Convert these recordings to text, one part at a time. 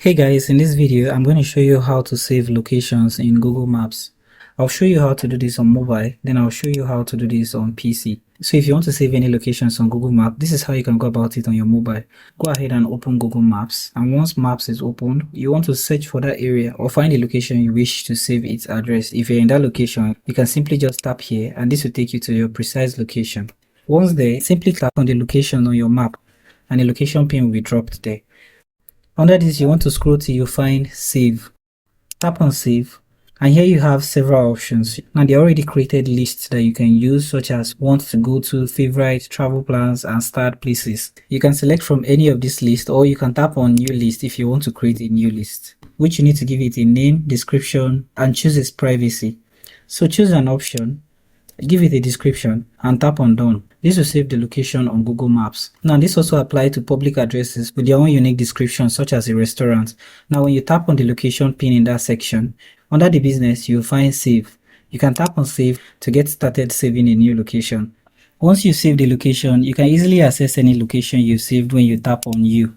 Hey guys, in this video, I'm going to show you how to save locations in Google Maps. I'll show you how to do this on mobile, then I'll show you how to do this on PC. So if you want to save any locations on Google Maps, this is how you can go about it on your mobile. Go ahead and open Google Maps, and once Maps is opened, you want to search for that area or find the location you wish to save its address. If you're in that location, you can simply just tap here and this will take you to your precise location. Once there, simply tap on the location on your map and the location pin will be dropped there. Under this, you want to scroll till you find save. Tap on save, and here you have several options. Now they already created lists that you can use, such as want to go to, favorite, travel plans, and start places. You can select from any of this list, or you can tap on new list if you want to create a new list, which you need to give it a name, description, and choose its privacy. So choose an option, give it a description, and tap on done. This will save the location on Google Maps. Now this also applies to public addresses with their own unique description, such as a restaurant. Now when you tap on the location pin in that section, under the business you'll find save. You can tap on save to get started saving a new location. Once you save the location, you can easily access any location you saved when you tap on you.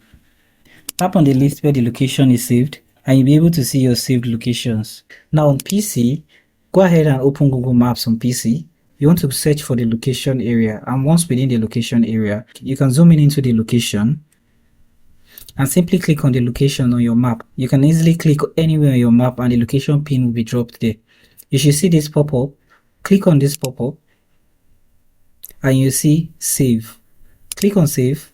Tap on the list where the location is saved and you'll be able to see your saved locations. Now on PC, go ahead and open Google Maps on PC. You want to search for the location area, and once within the location area, you can zoom in into the location and simply click on the location on your map. You can easily click anywhere on your map and the location pin will be dropped there. You should see this pop-up. Click on this pop-up and you see save. Click on save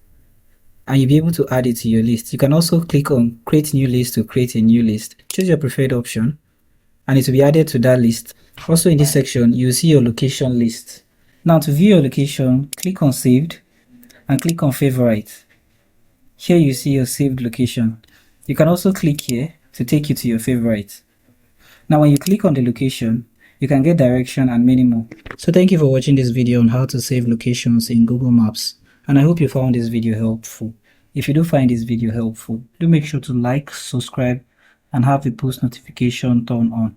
and you'll be able to add it to your list. You can also click on create new list to create a new list. Choose your preferred option and it will be added to that list. Also in this section, you will see your location list. Now to view your location, click on saved and click on favorite. Here you see your saved location. You can also click here to take you to your favorite. Now when you click on the location, you can get direction and many more. So thank you for watching this video on how to save locations in Google Maps. And I hope you found this video helpful. If you do find this video helpful, do make sure to like, subscribe, and have the post notification turned on.